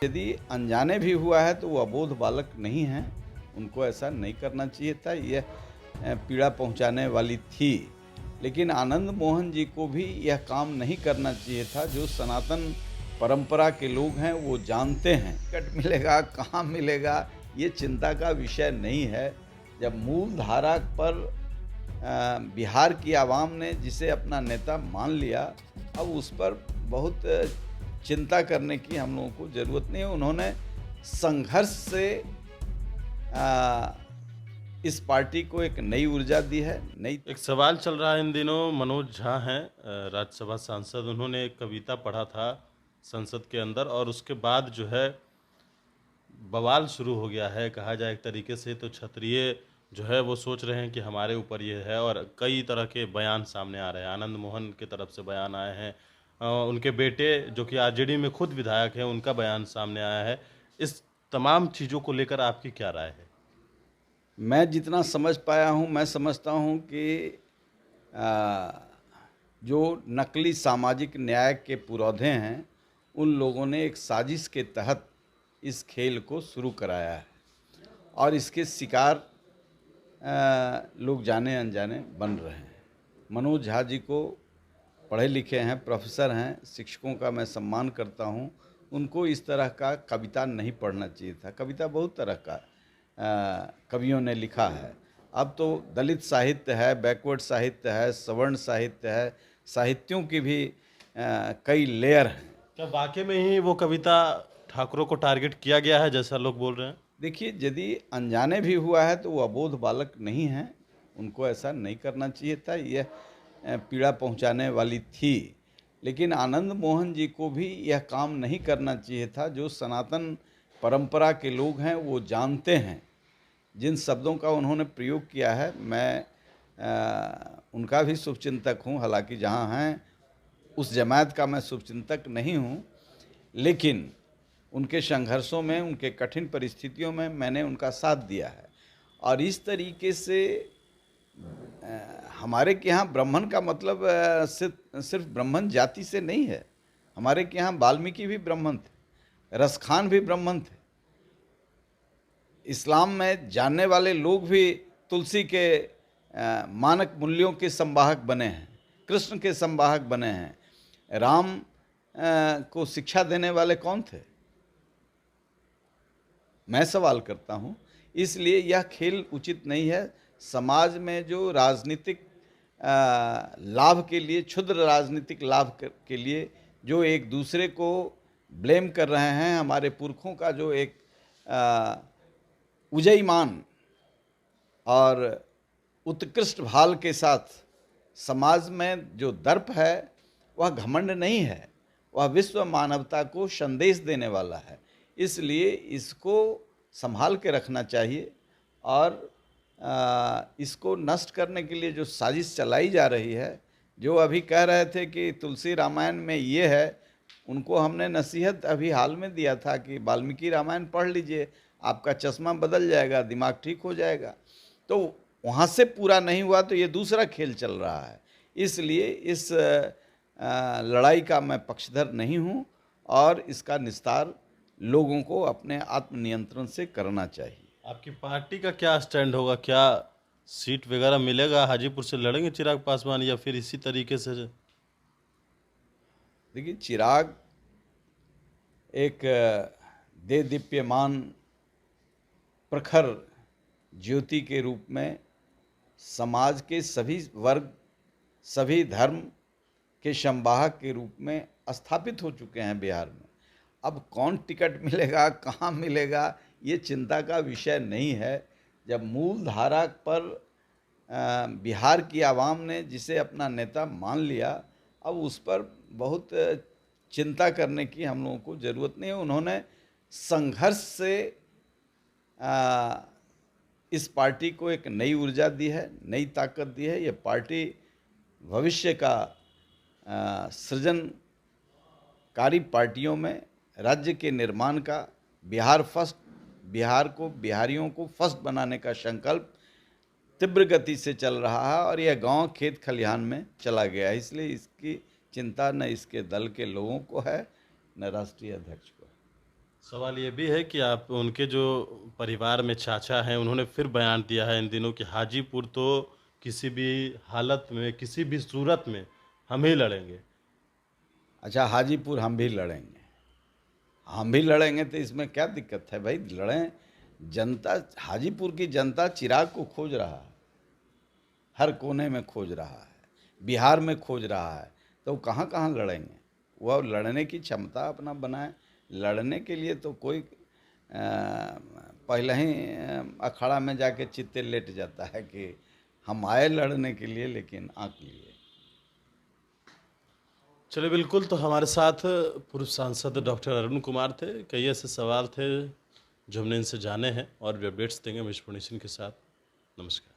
यदि अनजाने भी हुआ है तो वो अबोध बालक नहीं हैं, उनको ऐसा नहीं करना चाहिए था। यह पीड़ा पहुंचाने वाली थी, लेकिन आनंद मोहन जी को भी यह काम नहीं करना चाहिए था। जो सनातन परंपरा के लोग हैं वो जानते हैं टिकट मिलेगा कहाँ मिलेगा, ये चिंता का विषय नहीं है। जब मूल धारा पर बिहार की आवाम ने जिसे अपना नेता मान लिया, अब उस पर बहुत चिंता करने की हम लोगों को ज़रूरत नहीं है। उन्होंने संघर्ष से इस पार्टी को एक नई ऊर्जा दी है। एक सवाल चल रहा है इन दिनों, मनोज झा हैं राज्यसभा सांसद, उन्होंने एक कविता पढ़ा था संसद के अंदर और उसके बाद जो है बवाल शुरू हो गया है। कहा जाए एक तरीके से तो क्षत्रिय जो है वो सोच रहे हैं कि हमारे ऊपर ये है और कई तरह के बयान सामने आ रहे हैं। आनंद मोहन की तरफ से बयान आए हैं, उनके बेटे जो कि आरजेडी में खुद विधायक हैं उनका बयान सामने आया है। इस तमाम चीज़ों को लेकर आपकी क्या राय है? मैं जितना समझ पाया हूँ, मैं समझता हूँ कि जो नकली सामाजिक न्याय के पुरोधे हैं, उन लोगों ने एक साजिश के तहत इस खेल को शुरू कराया है और इसके शिकार लोग जाने अनजाने बन रहे हैं। मनोज झा जी को पढ़े लिखे हैं, प्रोफेसर हैं, शिक्षकों का मैं सम्मान करता हूँ। उनको इस तरह का कविता नहीं पढ़ना चाहिए था। कविता बहुत तरह का कवियों ने लिखा है। अब तो दलित साहित्य है, बैकवर्ड साहित्य है, सवर्ण साहित्य है, साहित्यों की भी कई लेयर हैं। क्या वाकई में ही वो कविता ठाकुरों को टारगेट किया गया है जैसा लोग बोल रहे हैं? देखिए, यदि अनजाने भी हुआ है तो वो अबोध बालक नहीं हैं, उनको ऐसा नहीं करना चाहिए था। यह पीड़ा पहुंचाने वाली थी, लेकिन आनंद मोहन जी को भी यह काम नहीं करना चाहिए था। जो सनातन परंपरा के लोग हैं वो जानते हैं। जिन शब्दों का उन्होंने प्रयोग किया है, मैं उनका भी शुभचिंतक हूँ। हालांकि जहाँ हैं उस जमात का मैं शुभचिंतक नहीं हूँ, लेकिन उनके संघर्षों में, उनके कठिन परिस्थितियों में मैंने उनका साथ दिया है। और इस तरीके से हमारे के यहाँ ब्राह्मण का मतलब सिर्फ ब्राह्मण जाति से नहीं है। हमारे के यहाँ वाल्मीकि भी ब्राह्मण थे, रसखान भी ब्राह्मण थे। इस्लाम में जानने वाले लोग भी तुलसी के मानक मूल्यों के संवाहक बने हैं, कृष्ण के संवाहक बने हैं। राम को शिक्षा देने वाले कौन थे? मैं सवाल करता हूँ। इसलिए यह खेल उचित नहीं है। समाज में जो राजनीतिक लाभ के लिए, क्षुद्र राजनीतिक लाभ के लिए जो एक दूसरे को ब्लेम कर रहे हैं, हमारे पुरखों का जो एक उजयमान और उत्कृष्ट भाल के साथ समाज में जो दर्प है, वह घमंड नहीं है, वह विश्व मानवता को संदेश देने वाला है। इसलिए इसको संभाल के रखना चाहिए और इसको नष्ट करने के लिए जो साजिश चलाई जा रही है, जो अभी कह रहे थे कि तुलसी रामायण में ये है, उनको हमने नसीहत अभी हाल में दिया था कि वाल्मीकि रामायण पढ़ लीजिए, आपका चश्मा बदल जाएगा, दिमाग ठीक हो जाएगा। तो वहाँ से पूरा नहीं हुआ तो ये दूसरा खेल चल रहा है। इसलिए इस लड़ाई का मैं पक्षधर नहीं हूँ और इसका निस्तार लोगों को अपने आत्मनियंत्रण से करना चाहिए। आपकी पार्टी का क्या स्टैंड होगा? क्या सीट वगैरह मिलेगा? हाजीपुर से लड़ेंगे चिराग पासवान या फिर इसी तरीके से? देखिए, चिराग एक दे दीप्यमान प्रखर ज्योति के रूप में समाज के सभी वर्ग, सभी धर्म के संवाहक के रूप में स्थापित हो चुके हैं बिहार में। अब कौन टिकट मिलेगा, कहाँ मिलेगा, ये चिंता का विषय नहीं है। जब मूल धारा पर बिहार की आवाम ने जिसे अपना नेता मान लिया, अब उस पर बहुत चिंता करने की हम लोगों को ज़रूरत नहीं है। उन्होंने संघर्ष से इस पार्टी को एक नई ऊर्जा दी है, नई ताकत दी है। ये पार्टी भविष्य का सृजनकारी पार्टियों में राज्य के निर्माण का, बिहार फर्स्ट, बिहार को, बिहारियों को फर्स्ट बनाने का संकल्प तीव्र गति से चल रहा है और यह गांव खेत खलिहान में चला गया है। इसलिए इसकी चिंता न इसके दल के लोगों को है, न राष्ट्रीय अध्यक्ष को। सवाल ये भी है कि आप उनके जो परिवार में चाचा हैं उन्होंने फिर बयान दिया है इन दिनों कि हाजीपुर तो किसी भी हालत में किसी भी सूरत में हम ही लड़ेंगे। अच्छा, हाजीपुर हम भी लड़ेंगे तो इसमें क्या दिक्कत है भाई, लड़ें। जनता, हाजीपुर की जनता चिराग को खोज रहा है, हर कोने में खोज रहा है, बिहार में खोज रहा है, तो वो कहाँ कहाँ लड़ेंगे। वो लड़ने की क्षमता अपना बनाए। लड़ने के लिए तो कोई पहले ही अखाड़ा में जाके चित्ते लेट जाता है कि हम आए लड़ने के लिए, लेकिन आंख लिए। चलिए, बिल्कुल। तो हमारे साथ पूर्व सांसद डॉक्टर अरुण कुमार थे। कई ऐसे सवाल थे जो हमने इनसे जाने हैं और भी अपडेट्स देंगे हम इस के साथ। नमस्कार।